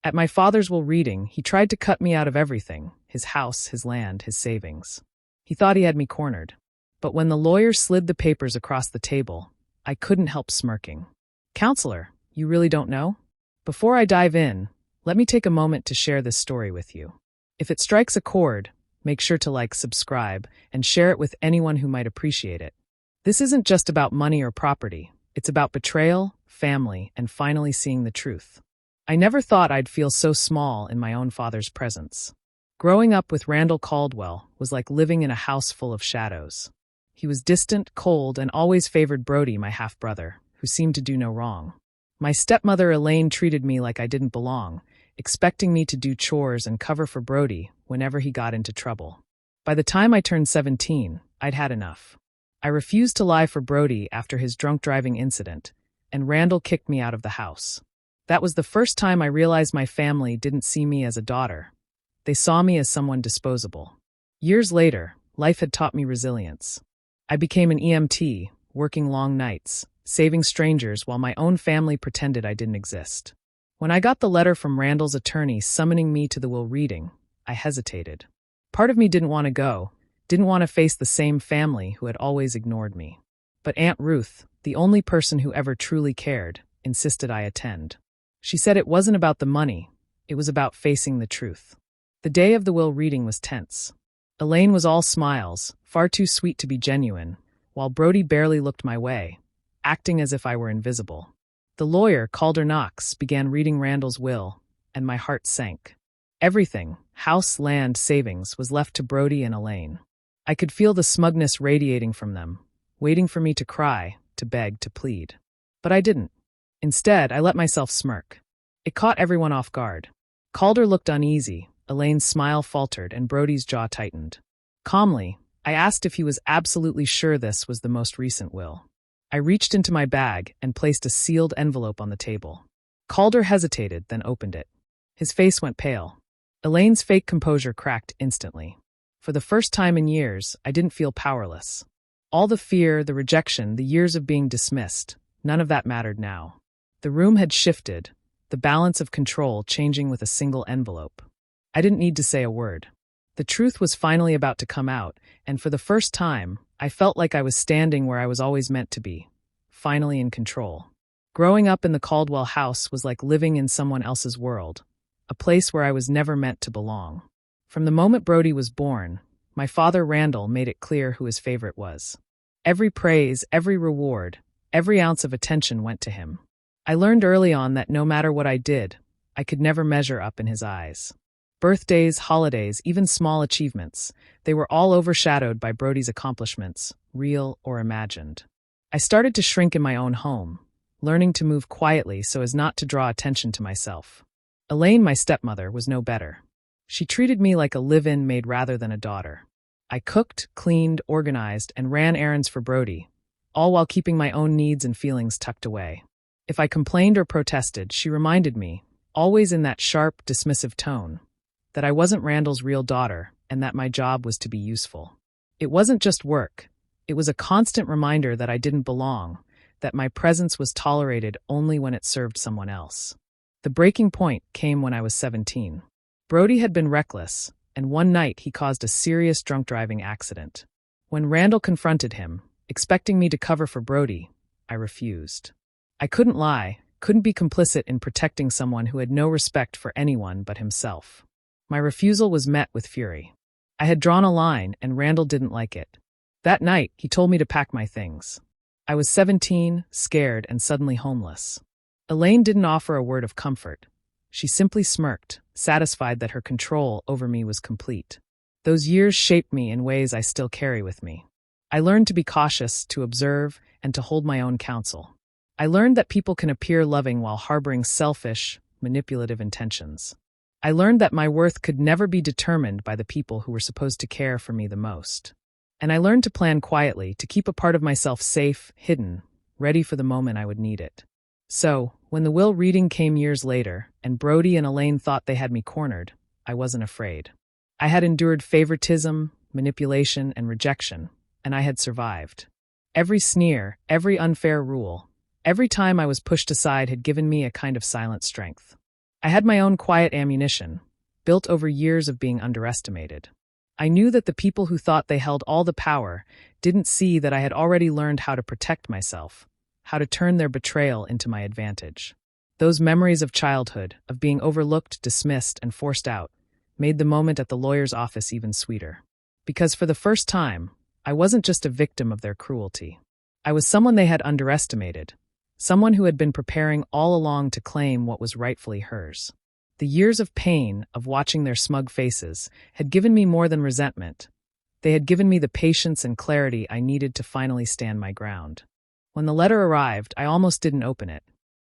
At my father's will reading, he tried to cut me out of everything, his house, his land, his savings. He thought he had me cornered. But when the lawyer slid the papers across the table, I couldn't help smirking. Counselor, you really don't know? Before I dive in, let me take a moment to share this story with you. If it strikes a chord, make sure to like, subscribe, and share it with anyone who might appreciate it. This isn't just about money or property. It's about betrayal, family, and finally seeing the truth. I never thought I'd feel so small in my own father's presence. Growing up with Randall Caldwell was like living in a house full of shadows. He was distant, cold, and always favored Brody, my half-brother, who seemed to do no wrong. My stepmother Elaine treated me like I didn't belong, expecting me to do chores and cover for Brody whenever he got into trouble. By the time I turned 17, I'd had enough. I refused to lie for Brody after his drunk driving incident, and Randall kicked me out of the house. That was the first time I realized my family didn't see me as a daughter. They saw me as someone disposable. Years later, life had taught me resilience. I became an EMT, working long nights, saving strangers while my own family pretended I didn't exist. When I got the letter from Randall's attorney summoning me to the will reading, I hesitated. Part of me didn't want to go, didn't want to face the same family who had always ignored me. But Aunt Ruth, the only person who ever truly cared, insisted I attend. She said it wasn't about the money, it was about facing the truth. The day of the will reading was tense. Elaine was all smiles, far too sweet to be genuine, while Brody barely looked my way, acting as if I were invisible. The lawyer, Calder Knox, began reading Randall's will, and my heart sank. Everything, house, land, savings, was left to Brody and Elaine. I could feel the smugness radiating from them, waiting for me to cry, to beg, to plead. But I didn't. Instead, I let myself smirk. It caught everyone off guard. Calder looked uneasy, Elaine's smile faltered, and Brody's jaw tightened. Calmly, I asked if he was absolutely sure this was the most recent will. I reached into my bag and placed a sealed envelope on the table. Calder hesitated, then opened it. His face went pale. Elaine's fake composure cracked instantly. For the first time in years, I didn't feel powerless. All the fear, the rejection, the years of being dismissed, none of that mattered now. The room had shifted, the balance of control changing with a single envelope. I didn't need to say a word. The truth was finally about to come out, and for the first time, I felt like I was standing where I was always meant to be, finally in control. Growing up in the Caldwell house was like living in someone else's world, a place where I was never meant to belong. From the moment Brody was born, my father Randall made it clear who his favorite was. Every praise, every reward, every ounce of attention went to him. I learned early on that no matter what I did, I could never measure up in his eyes. Birthdays, holidays, even small achievements, they were all overshadowed by Brody's accomplishments, real or imagined. I started to shrink in my own home, learning to move quietly so as not to draw attention to myself. Elaine, my stepmother, was no better. She treated me like a live-in maid rather than a daughter. I cooked, cleaned, organized, and ran errands for Brody, all while keeping my own needs and feelings tucked away. If I complained or protested, she reminded me, always in that sharp, dismissive tone, that I wasn't Randall's real daughter and that my job was to be useful. It wasn't just work. It was a constant reminder that I didn't belong, that my presence was tolerated only when it served someone else. The breaking point came when I was 17. Brody had been reckless, and one night he caused a serious drunk driving accident. When Randall confronted him, expecting me to cover for Brody, I refused. I couldn't lie, couldn't be complicit in protecting someone who had no respect for anyone but himself. My refusal was met with fury. I had drawn a line, and Randall didn't like it. That night, he told me to pack my things. I was 17, scared, and suddenly homeless. Elaine didn't offer a word of comfort. She simply smirked, satisfied that her control over me was complete. Those years shaped me in ways I still carry with me. I learned to be cautious, to observe, and to hold my own counsel. I learned that people can appear loving while harboring selfish, manipulative intentions. I learned that my worth could never be determined by the people who were supposed to care for me the most. And I learned to plan quietly, to keep a part of myself safe, hidden, ready for the moment I would need it. So, when the will reading came years later, and Brody and Elaine thought they had me cornered, I wasn't afraid. I had endured favoritism, manipulation, and rejection, and I had survived. Every sneer, every unfair rule, every time I was pushed aside had given me a kind of silent strength. I had my own quiet ammunition, built over years of being underestimated. I knew that the people who thought they held all the power didn't see that I had already learned how to protect myself, how to turn their betrayal into my advantage. Those memories of childhood, of being overlooked, dismissed, and forced out, made the moment at the lawyer's office even sweeter. Because for the first time, I wasn't just a victim of their cruelty. I was someone they had underestimated, someone who had been preparing all along to claim what was rightfully hers. The years of pain, of watching their smug faces, had given me more than resentment. They had given me the patience and clarity I needed to finally stand my ground. When the letter arrived, I almost didn't open it.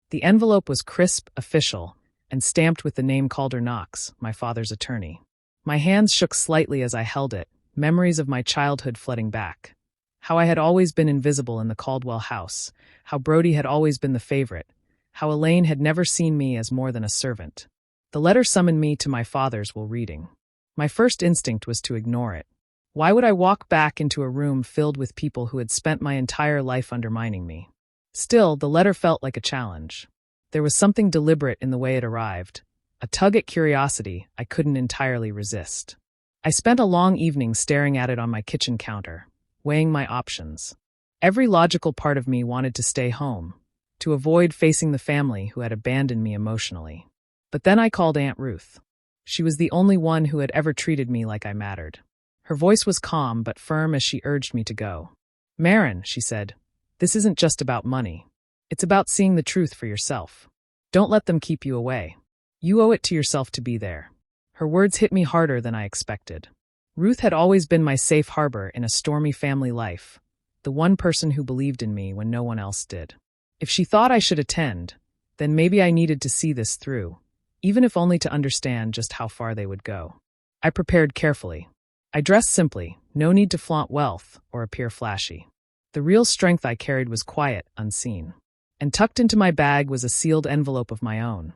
The envelope was crisp, official, and stamped with the name Calder Knox, my father's attorney. My hands shook slightly as I held it, memories of my childhood flooding back. How I had always been invisible in the Caldwell house, how Brody had always been the favorite, how Elaine had never seen me as more than a servant. The letter summoned me to my father's while reading. My first instinct was to ignore it. Why would I walk back into a room filled with people who had spent my entire life undermining me? Still, the letter felt like a challenge. There was something deliberate in the way it arrived, a tug at curiosity I couldn't entirely resist. I spent a long evening staring at it on my kitchen counter, weighing my options. Every logical part of me wanted to stay home, to avoid facing the family who had abandoned me emotionally. But then I called Aunt Ruth. She was the only one who had ever treated me like I mattered. Her voice was calm but firm as she urged me to go. "Marin," she said, "this isn't just about money. It's about seeing the truth for yourself. Don't let them keep you away. You owe it to yourself to be there." Her words hit me harder than I expected. Ruth had always been my safe harbor in a stormy family life, the one person who believed in me when no one else did. If she thought I should attend, then maybe I needed to see this through, even if only to understand just how far they would go. I prepared carefully. I dressed simply, no need to flaunt wealth or appear flashy. The real strength I carried was quiet, unseen. And tucked into my bag was a sealed envelope of my own,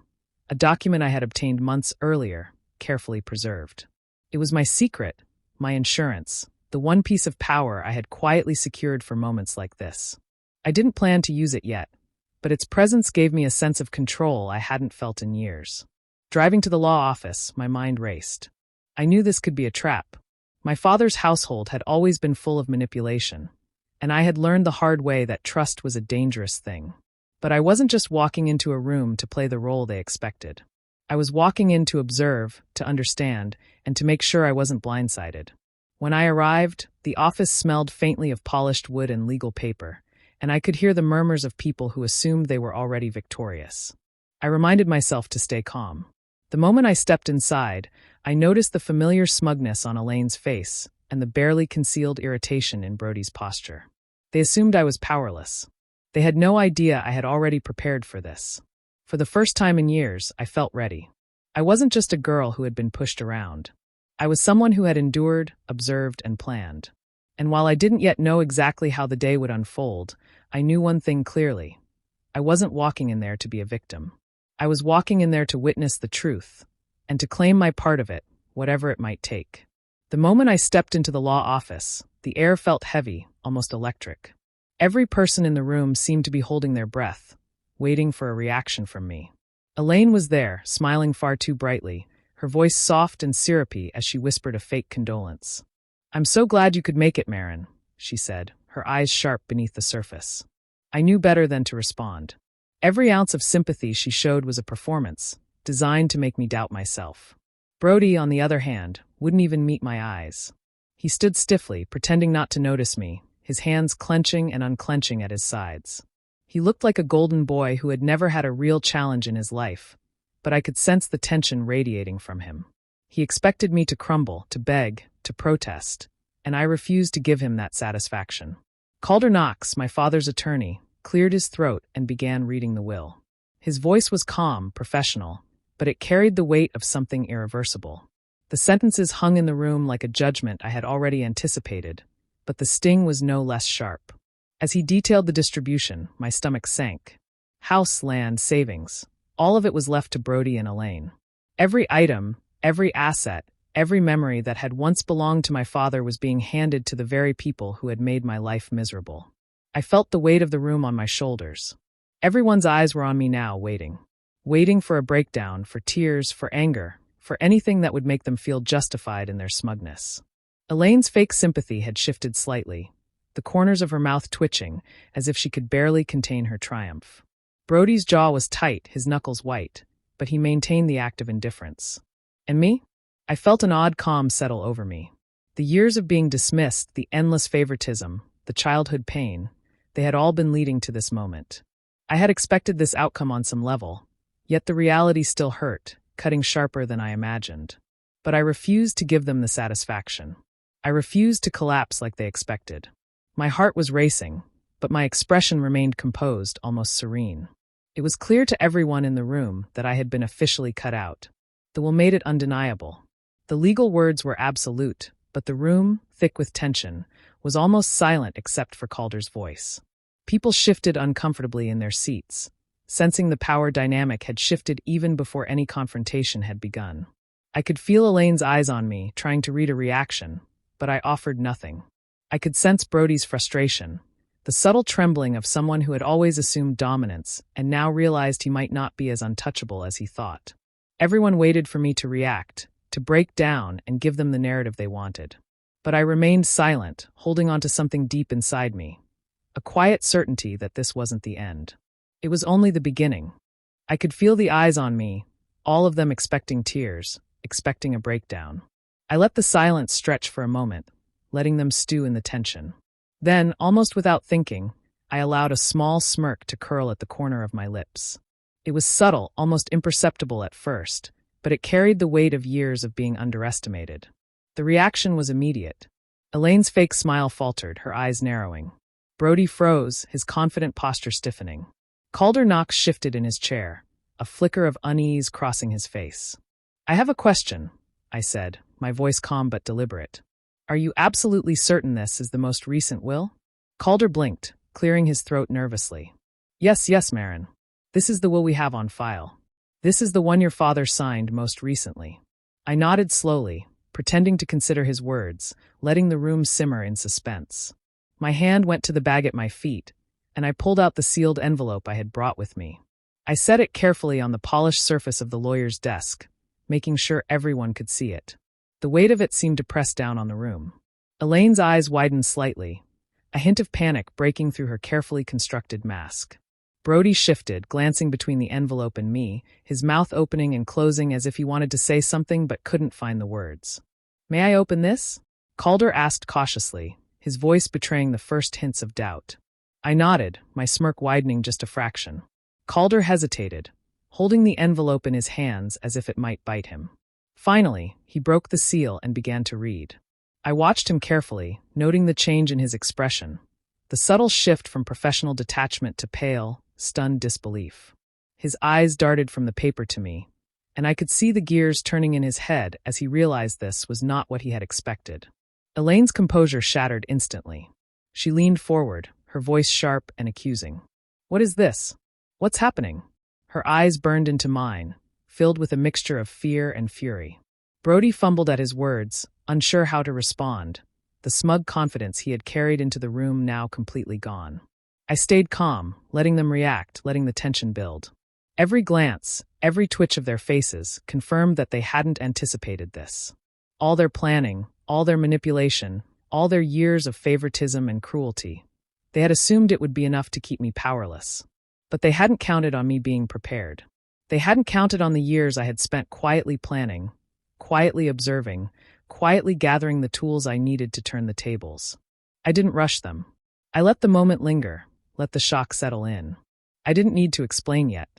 a document I had obtained months earlier, carefully preserved. It was my secret, my insurance, the one piece of power I had quietly secured for moments like this. I didn't plan to use it yet, but its presence gave me a sense of control I hadn't felt in years. Driving to the law office, my mind raced. I knew this could be a trap. My father's household had always been full of manipulation, and I had learned the hard way that trust was a dangerous thing. But I wasn't just walking into a room to play the role they expected. I was walking in to observe, to understand, and to make sure I wasn't blindsided. When I arrived, the office smelled faintly of polished wood and legal paper, and I could hear the murmurs of people who assumed they were already victorious. I reminded myself to stay calm. The moment I stepped inside, I noticed the familiar smugness on Elaine's face and the barely concealed irritation in Brody's posture. They assumed I was powerless. They had no idea I had already prepared for this. For the first time in years, I felt ready. I wasn't just a girl who had been pushed around. I was someone who had endured, observed, and planned. And while I didn't yet know exactly how the day would unfold, I knew one thing clearly. I wasn't walking in there to be a victim. I was walking in there to witness the truth, and to claim my part of it, whatever it might take. The moment I stepped into the law office, the air felt heavy, almost electric. Every person in the room seemed to be holding their breath, waiting for a reaction from me. Elaine was there, smiling far too brightly, her voice soft and syrupy as she whispered a fake condolence. "I'm so glad you could make it, Marin," she said, her eyes sharp beneath the surface. I knew better than to respond. Every ounce of sympathy she showed was a performance, designed to make me doubt myself. Brody, on the other hand, wouldn't even meet my eyes. He stood stiffly, pretending not to notice me, his hands clenching and unclenching at his sides. He looked like a golden boy who had never had a real challenge in his life, but I could sense the tension radiating from him. He expected me to crumble, to beg, to protest, and I refused to give him that satisfaction. Calder Knox, my father's attorney, cleared his throat and began reading the will. His voice was calm, professional, but it carried the weight of something irreversible. The sentences hung in the room like a judgment I had already anticipated, but the sting was no less sharp. As he detailed the distribution, my stomach sank. House, land, savings, all of it was left to Brody and Elaine. Every item, every asset, every memory that had once belonged to my father was being handed to the very people who had made my life miserable. I felt the weight of the room on my shoulders. Everyone's eyes were on me now, waiting. waiting for a breakdown, for tears, for anger, for anything that would make them feel justified in their smugness. Elaine's fake sympathy had shifted slightly, the corners of her mouth twitching, as if she could barely contain her triumph. Brody's jaw was tight, his knuckles white, but he maintained the act of indifference. And me? I felt an odd calm settle over me. The years of being dismissed, the endless favoritism, the childhood pain, they had all been leading to this moment. I had expected this outcome on some level, yet the reality still hurt, cutting sharper than I imagined. But I refused to give them the satisfaction. I refused to collapse like they expected. My heart was racing, but my expression remained composed, almost serene. It was clear to everyone in the room that I had been officially cut out. The will made it undeniable. The legal words were absolute, but the room, thick with tension, was almost silent except for Calder's voice. People shifted uncomfortably in their seats, sensing the power dynamic had shifted even before any confrontation had begun. I could feel Elaine's eyes on me, trying to read a reaction, but I offered nothing. I could sense Brody's frustration, the subtle trembling of someone who had always assumed dominance and now realized he might not be as untouchable as he thought. Everyone waited for me to react, to break down and give them the narrative they wanted. But I remained silent, holding on to something deep inside me, a quiet certainty that this wasn't the end. It was only the beginning. I could feel the eyes on me, all of them expecting tears, expecting a breakdown. I let the silence stretch for a moment, letting them stew in the tension. Then, almost without thinking, I allowed a small smirk to curl at the corner of my lips. It was subtle, almost imperceptible at first, but it carried the weight of years of being underestimated. The reaction was immediate. Elaine's fake smile faltered, her eyes narrowing. Brody froze, his confident posture stiffening. Calder Knox shifted in his chair, a flicker of unease crossing his face. "I have a question," I said, my voice calm but deliberate. "Are you absolutely certain this is the most recent will?" Calder blinked, clearing his throat nervously. Yes, Marin. This is the will we have on file. This is the one your father signed most recently." I nodded slowly, pretending to consider his words, letting the room simmer in suspense. My hand went to the bag at my feet, and I pulled out the sealed envelope I had brought with me. I set it carefully on the polished surface of the lawyer's desk, making sure everyone could see it. The weight of it seemed to press down on the room. Elaine's eyes widened slightly, a hint of panic breaking through her carefully constructed mask. Brody shifted, glancing between the envelope and me, his mouth opening and closing as if he wanted to say something but couldn't find the words. "May I open this?" Calder asked cautiously, his voice betraying the first hints of doubt. I nodded, my smirk widening just a fraction. Calder hesitated, holding the envelope in his hands as if it might bite him. Finally, he broke the seal and began to read. I watched him carefully, noting the change in his expression, the subtle shift from professional detachment to pale, stunned disbelief. His eyes darted from the paper to me, and I could see the gears turning in his head as he realized this was not what he had expected. Elaine's composure shattered instantly. She leaned forward, her voice sharp and accusing. "What is this? What's happening?" Her eyes burned into mine, filled with a mixture of fear and fury. Brody fumbled at his words, unsure how to respond, the smug confidence he had carried into the room now completely gone. I stayed calm, letting them react, letting the tension build. Every glance, every twitch of their faces confirmed that they hadn't anticipated this. All their planning, all their manipulation, all their years of favoritism and cruelty. They had assumed it would be enough to keep me powerless. But they hadn't counted on me being prepared. They hadn't counted on the years I had spent quietly planning, quietly observing, quietly gathering the tools I needed to turn the tables. I didn't rush them. I let the moment linger, let the shock settle in. I didn't need to explain yet.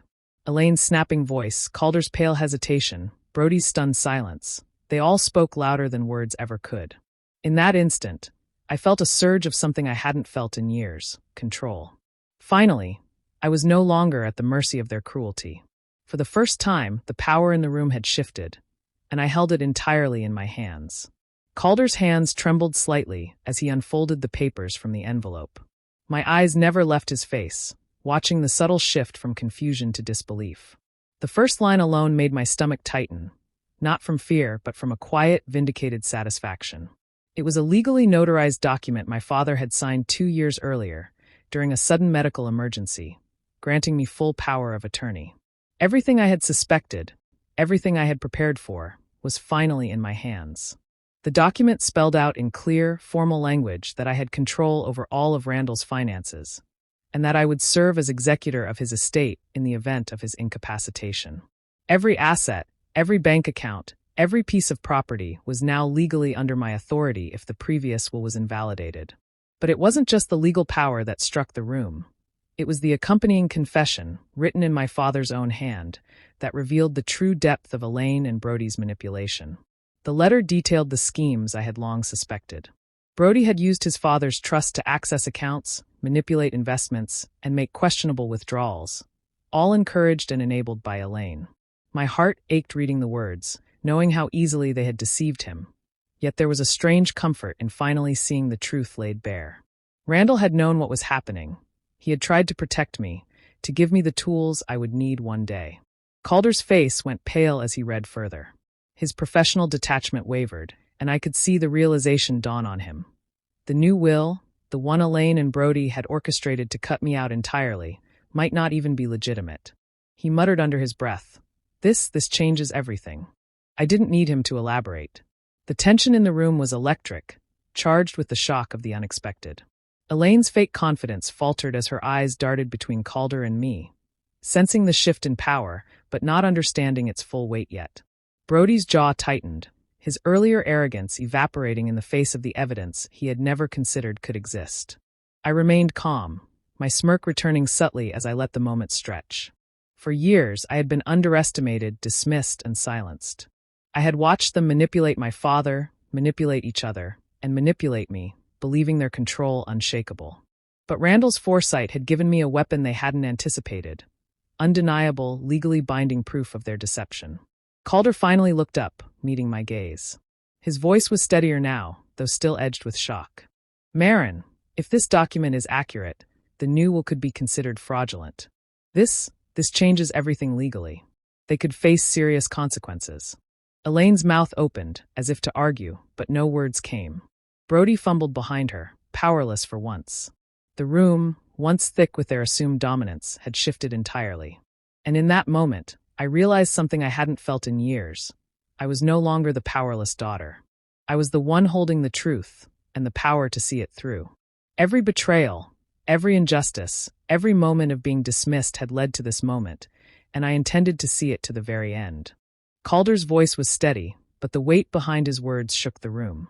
Elaine's snapping voice, Calder's pale hesitation, Brody's stunned silence, they all spoke louder than words ever could. In that instant, I felt a surge of something I hadn't felt in years, control. Finally, I was no longer at the mercy of their cruelty. For the first time, the power in the room had shifted, and I held it entirely in my hands. Calder's hands trembled slightly as he unfolded the papers from the envelope. My eyes never left his face, watching the subtle shift from confusion to disbelief. The first line alone made my stomach tighten, not from fear, but from a quiet, vindicated satisfaction. It was a legally notarized document my father had signed 2 years earlier, during a sudden medical emergency, granting me full power of attorney. Everything I had suspected, everything I had prepared for, was finally in my hands. The document spelled out in clear, formal language that I had control over all of Randall's finances, and that I would serve as executor of his estate in the event of his incapacitation. Every asset, every bank account, every piece of property was now legally under my authority if the previous will was invalidated. But it wasn't just the legal power that struck the room. It was the accompanying confession, written in my father's own hand, that revealed the true depth of Elaine and Brody's manipulation. The letter detailed the schemes I had long suspected. Brody had used his father's trust to access accounts, manipulate investments, and make questionable withdrawals, all encouraged and enabled by Elaine. My heart ached reading the words, knowing how easily they had deceived him. Yet there was a strange comfort in finally seeing the truth laid bare. Randall had known what was happening. He had tried to protect me, to give me the tools I would need one day. Calder's face went pale as he read further. His professional detachment wavered, and I could see the realization dawn on him. The new will, the one Elaine and Brody had orchestrated to cut me out entirely, might not even be legitimate. He muttered under his breath, This changes everything." I didn't need him to elaborate. The tension in the room was electric, charged with the shock of the unexpected. Elaine's fake confidence faltered as her eyes darted between Calder and me, sensing the shift in power, but not understanding its full weight yet. Brody's jaw tightened, his earlier arrogance evaporating in the face of the evidence he had never considered could exist. I remained calm, my smirk returning subtly as I let the moment stretch. For years, I had been underestimated, dismissed, and silenced. I had watched them manipulate my father, manipulate each other, and manipulate me, believing their control unshakable. But Randall's foresight had given me a weapon they hadn't anticipated, undeniable, legally binding proof of their deception. Calder finally looked up, meeting my gaze. His voice was steadier now, though still edged with shock. "Marin, if this document is accurate, the new will could be considered fraudulent. This changes everything legally. They could face serious consequences." Elaine's mouth opened, as if to argue, but no words came. Brody fumbled behind her, powerless for once. The room, once thick with their assumed dominance, had shifted entirely. And in that moment, I realized something I hadn't felt in years. I was no longer the powerless daughter. I was the one holding the truth, and the power to see it through. Every betrayal, every injustice, every moment of being dismissed had led to this moment, and I intended to see it to the very end. Calder's voice was steady, but the weight behind his words shook the room.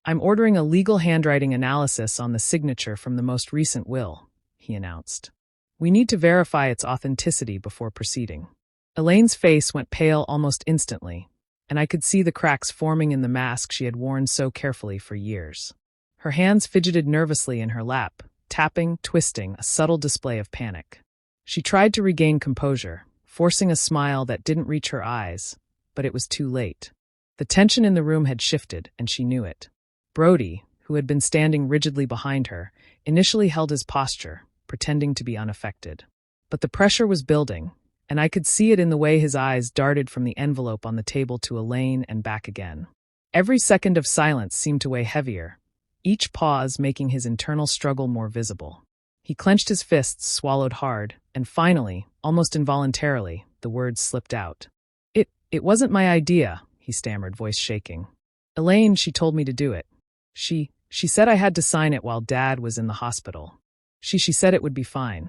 "I'm ordering a legal handwriting analysis on the signature from the most recent will," he announced. "We need to verify its authenticity before proceeding." Elaine's face went pale almost instantly, and I could see the cracks forming in the mask she had worn so carefully for years. Her hands fidgeted nervously in her lap, tapping, twisting, a subtle display of panic. She tried to regain composure, forcing a smile that didn't reach her eyes, but it was too late. The tension in the room had shifted, and she knew it. Brody, who had been standing rigidly behind her, initially held his posture, pretending to be unaffected. But the pressure was building, and I could see it in the way his eyes darted from the envelope on the table to Elaine and back again. Every second of silence seemed to weigh heavier, each pause making his internal struggle more visible. He clenched his fists, swallowed hard, and finally, almost involuntarily, the words slipped out. It wasn't my idea," he stammered, voice shaking. "Elaine, she told me to do it. She said I had to sign it while Dad was in the hospital. She said it would be fine.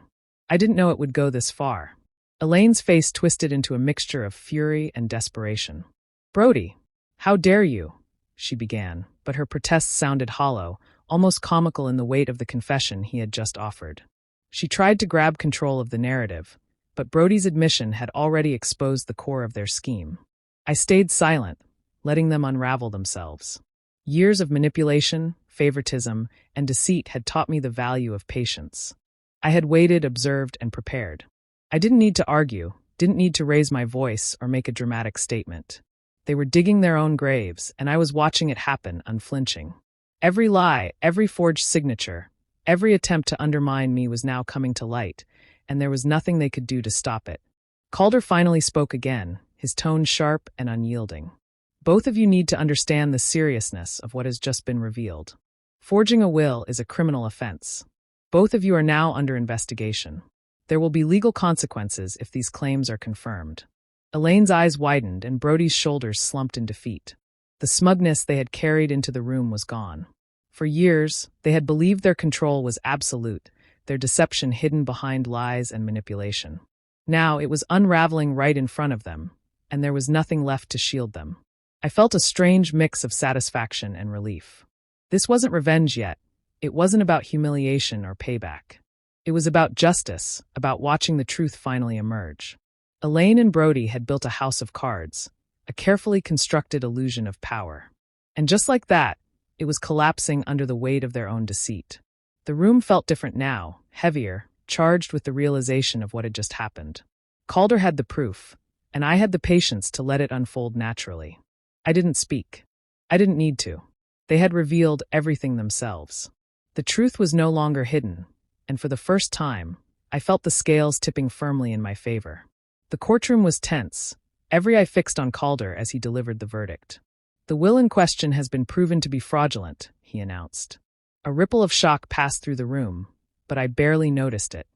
I didn't know it would go this far." Elaine's face twisted into a mixture of fury and desperation. "Brody, how dare you?" she began, but her protest sounded hollow, almost comical in the weight of the confession he had just offered. She tried to grab control of the narrative, but Brody's admission had already exposed the core of their scheme. I stayed silent, letting them unravel themselves. Years of manipulation, favoritism, and deceit had taught me the value of patience. I had waited, observed, and prepared. I didn't need to argue, didn't need to raise my voice or make a dramatic statement. They were digging their own graves, and I was watching it happen, unflinching. Every lie, every forged signature, every attempt to undermine me was now coming to light, and there was nothing they could do to stop it. Calder finally spoke again, his tone sharp and unyielding. "Both of you need to understand the seriousness of what has just been revealed. Forging a will is a criminal offense. Both of you are now under investigation. There will be legal consequences if these claims are confirmed. Elaine's eyes widened and Brody's shoulders slumped in defeat. The smugness they had carried into the room was gone. For years, they had believed their control was absolute, their deception hidden behind lies and manipulation. Now it was unraveling right in front of them, and there was nothing left to shield them. I felt a strange mix of satisfaction and relief. This wasn't revenge yet. It wasn't about humiliation or payback. It was about justice, about watching the truth finally emerge. Elaine and Brody had built a house of cards, a carefully constructed illusion of power. And just like that, it was collapsing under the weight of their own deceit. The room felt different now, heavier, charged with the realization of what had just happened. Calder had the proof, and I had the patience to let it unfold naturally. I didn't speak. I didn't need to. They had revealed everything themselves. The truth was no longer hidden, and for the first time, I felt the scales tipping firmly in my favor. The courtroom was tense, every eye fixed on Calder as he delivered the verdict. The will in question has been proven to be fraudulent, he announced. A ripple of shock passed through the room, but I barely noticed it.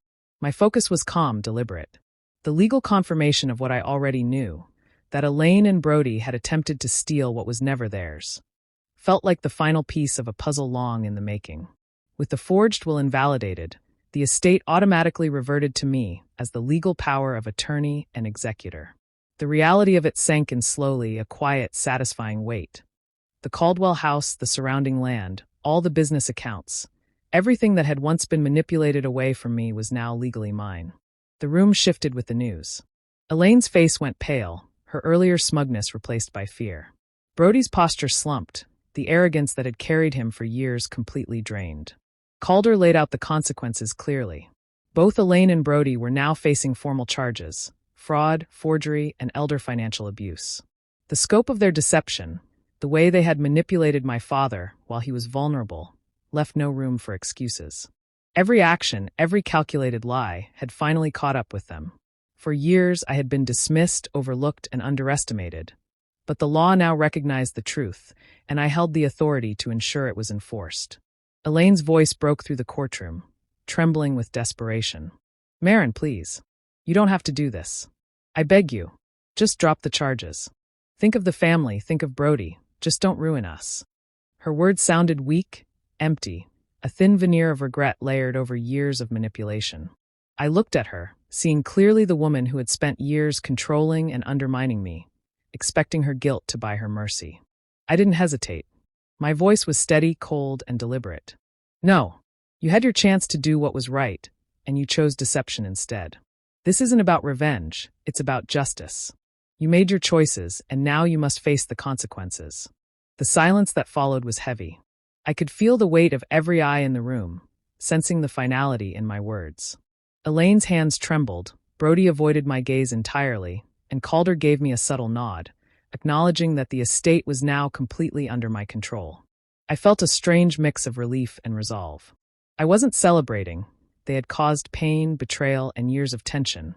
My focus was calm, deliberate. The legal confirmation of what I already knew, that Elaine and Brody had attempted to steal what was never theirs, felt like the final piece of a puzzle long in the making. With the forged will invalidated, the estate automatically reverted to me as the legal power of attorney and executor. The reality of it sank in slowly, a quiet, satisfying weight. The Caldwell house, the surrounding land, all the business accounts, everything that had once been manipulated away from me was now legally mine. The room shifted with the news. Elaine's face went pale, her earlier smugness replaced by fear. Brody's posture slumped, the arrogance that had carried him for years completely drained. Calder laid out the consequences clearly. Both Elaine and Brody were now facing formal charges: fraud, forgery, and elder financial abuse. The scope of their deception, the way they had manipulated my father while he was vulnerable, left no room for excuses. Every action, every calculated lie, had finally caught up with them. For years I had been dismissed, overlooked, and underestimated. But the law now recognized the truth, and I held the authority to ensure it was enforced. Elaine's voice broke through the courtroom, trembling with desperation. "Marin, please. You don't have to do this. I beg you. Just drop the charges. Think of the family, think of Brody. Just don't ruin us." Her words sounded weak, empty, a thin veneer of regret layered over years of manipulation. I looked at her, seeing clearly the woman who had spent years controlling and undermining me, expecting her guilt to buy her mercy. I didn't hesitate. My voice was steady, cold, and deliberate. "No, you had your chance to do what was right, and you chose deception instead. This isn't about revenge, it's about justice. You made your choices, and now you must face the consequences." The silence that followed was heavy. I could feel the weight of every eye in the room, sensing the finality in my words. Elaine's hands trembled, Brody avoided my gaze entirely, and Calder gave me a subtle nod, acknowledging that the estate was now completely under my control. I felt a strange mix of relief and resolve. I wasn't celebrating. They had caused pain, betrayal, and years of tension,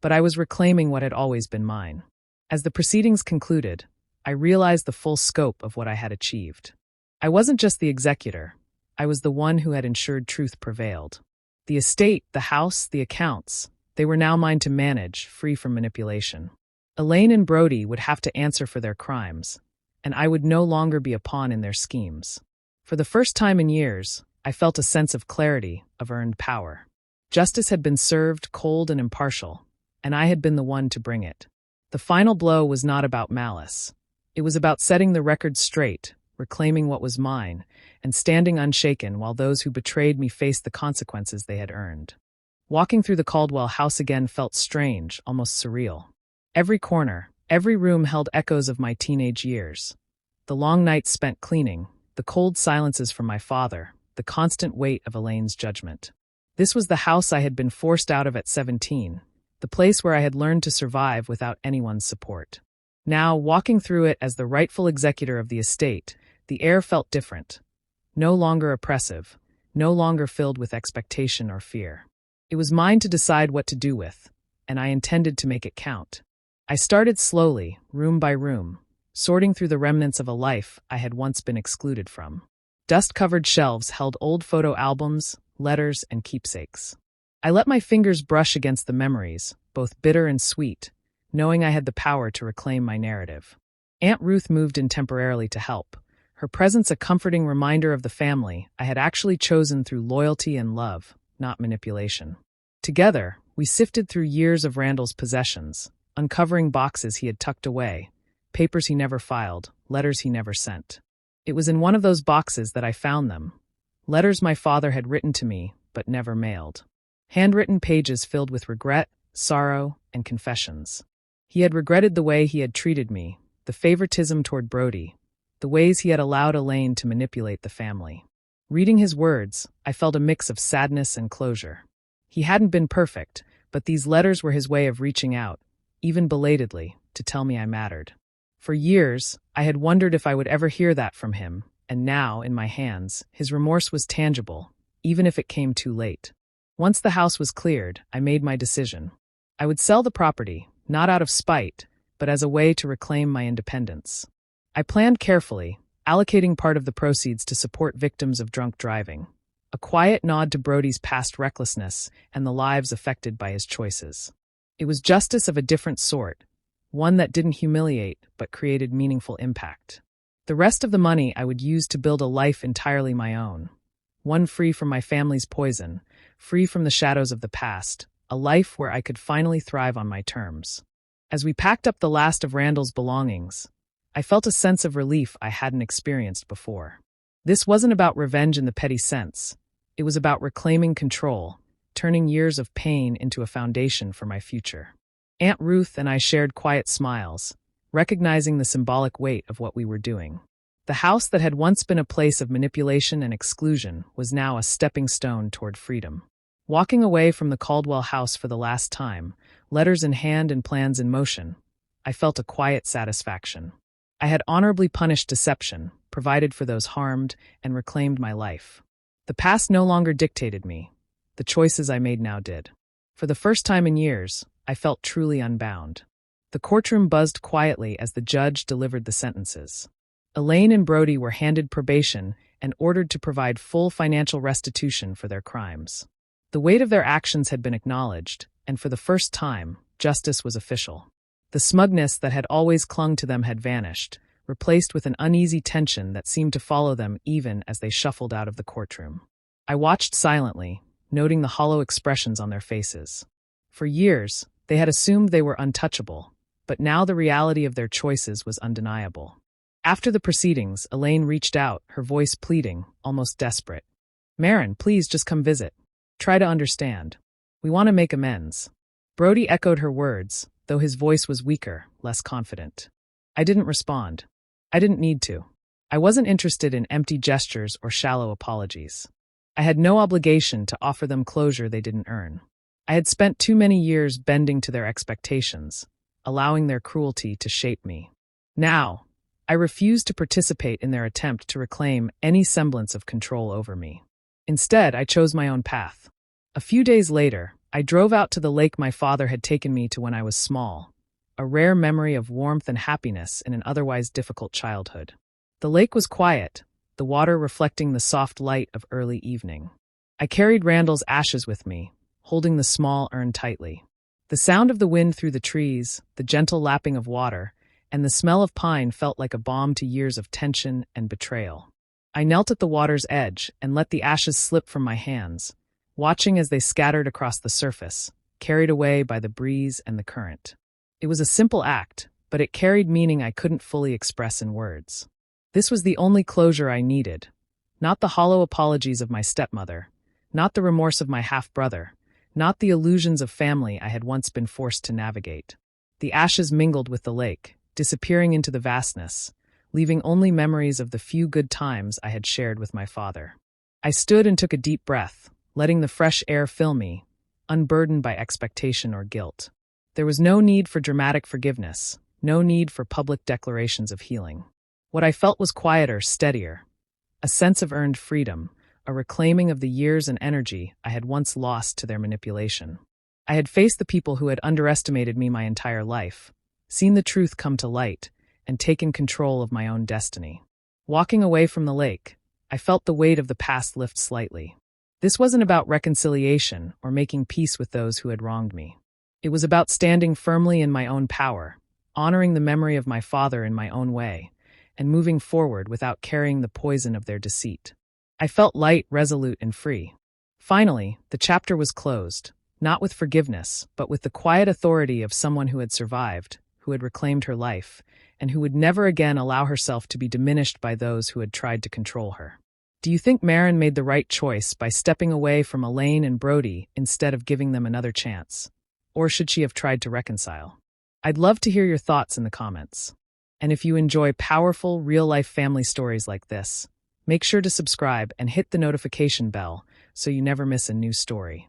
but I was reclaiming what had always been mine. As the proceedings concluded, I realized the full scope of what I had achieved. I wasn't just the executor. I was the one who had ensured truth prevailed. The estate, the house, the accounts, they were now mine to manage, free from manipulation. Elaine and Brody would have to answer for their crimes, and I would no longer be a pawn in their schemes. For the first time in years, I felt a sense of clarity, of earned power. Justice had been served cold and impartial, and I had been the one to bring it. The final blow was not about malice. It was about setting the record straight, reclaiming what was mine, and standing unshaken while those who betrayed me faced the consequences they had earned. Walking through the Caldwell house again felt strange, almost surreal. Every corner, every room held echoes of my teenage years. The long nights spent cleaning, the cold silences from my father, the constant weight of Elaine's judgment. This was the house I had been forced out of at 17, the place where I had learned to survive without anyone's support. Now, walking through it as the rightful executor of the estate, the air felt different. No longer oppressive, no longer filled with expectation or fear. It was mine to decide what to do with, and I intended to make it count. I started slowly, room by room, sorting through the remnants of a life I had once been excluded from. Dust-covered shelves held old photo albums, letters, and keepsakes. I let my fingers brush against the memories, both bitter and sweet, knowing I had the power to reclaim my narrative. Aunt Ruth moved in temporarily to help, her presence a comforting reminder of the family I had actually chosen through loyalty and love, not manipulation. Together, we sifted through years of Randall's possessions, uncovering boxes he had tucked away, papers he never filed, letters he never sent. It was in one of those boxes that I found them. Letters my father had written to me, but never mailed. Handwritten pages filled with regret, sorrow, and confessions. He had regretted the way he had treated me, the favoritism toward Brody, the ways he had allowed Elaine to manipulate the family. Reading his words, I felt a mix of sadness and closure. He hadn't been perfect, but these letters were his way of reaching out, even belatedly, to tell me I mattered. For years, I had wondered if I would ever hear that from him, and now, in my hands, his remorse was tangible, even if it came too late. Once the house was cleared, I made my decision. I would sell the property, not out of spite, but as a way to reclaim my independence. I planned carefully, allocating part of the proceeds to support victims of drunk driving, a quiet nod to Brody's past recklessness and the lives affected by his choices. It was justice of a different sort, one that didn't humiliate but created meaningful impact. The rest of the money I would use to build a life entirely my own, one free from my family's poison, free from the shadows of the past, a life where I could finally thrive on my terms. As we packed up the last of Randall's belongings, I felt a sense of relief I hadn't experienced before. This wasn't about revenge in the petty sense. It was about reclaiming control, turning years of pain into a foundation for my future. Aunt Ruth and I shared quiet smiles, recognizing the symbolic weight of what we were doing. The house that had once been a place of manipulation and exclusion was now a stepping stone toward freedom. Walking away from the Caldwell house for the last time, letters in hand and plans in motion, I felt a quiet satisfaction. I had honorably punished deception, provided for those harmed, and reclaimed my life. The past no longer dictated me. The choices I made now did. For the first time in years, I felt truly unbound. The courtroom buzzed quietly as the judge delivered the sentences. Elaine and Brody were handed probation and ordered to provide full financial restitution for their crimes. The weight of their actions had been acknowledged, and for the first time, justice was official. The smugness that had always clung to them had vanished, replaced with an uneasy tension that seemed to follow them even as they shuffled out of the courtroom. I watched silently, noting the hollow expressions on their faces. For years, they had assumed they were untouchable, but now the reality of their choices was undeniable. After the proceedings, Elaine reached out, her voice pleading, almost desperate. "Marin, please just come visit. Try to understand. We want to make amends." Brody echoed her words, though his voice was weaker, less confident. I didn't respond. I didn't need to. I wasn't interested in empty gestures or shallow apologies. I had no obligation to offer them closure they didn't earn. I had spent too many years bending to their expectations, allowing their cruelty to shape me. Now, I refused to participate in their attempt to reclaim any semblance of control over me. Instead, I chose my own path. A few days later, I drove out to the lake my father had taken me to when I was small, a rare memory of warmth and happiness in an otherwise difficult childhood. The lake was quiet, the water reflecting the soft light of early evening. I carried Randall's ashes with me, holding the small urn tightly. The sound of the wind through the trees, the gentle lapping of water, and the smell of pine felt like a balm to years of tension and betrayal. I knelt at the water's edge and let the ashes slip from my hands, watching as they scattered across the surface, carried away by the breeze and the current. It was a simple act, but it carried meaning I couldn't fully express in words. This was the only closure I needed, not the hollow apologies of my stepmother, not the remorse of my half-brother, not the illusions of family I had once been forced to navigate. The ashes mingled with the lake, disappearing into the vastness, leaving only memories of the few good times I had shared with my father. I stood and took a deep breath, letting the fresh air fill me, unburdened by expectation or guilt. There was no need for dramatic forgiveness, no need for public declarations of healing. What I felt was quieter, steadier, a sense of earned freedom, a reclaiming of the years and energy I had once lost to their manipulation. I had faced the people who had underestimated me my entire life, seen the truth come to light, and taken control of my own destiny. Walking away from the lake, I felt the weight of the past lift slightly. This wasn't about reconciliation or making peace with those who had wronged me. It was about standing firmly in my own power, honoring the memory of my father in my own way, and moving forward without carrying the poison of their deceit. I felt light, resolute, and free. Finally, the chapter was closed, not with forgiveness, but with the quiet authority of someone who had survived, who had reclaimed her life, and who would never again allow herself to be diminished by those who had tried to control her. Do you think Maren made the right choice by stepping away from Elaine and Brody instead of giving them another chance? Or should she have tried to reconcile? I'd love to hear your thoughts in the comments. And if you enjoy powerful, real-life family stories like this, make sure to subscribe and hit the notification bell so you never miss a new story.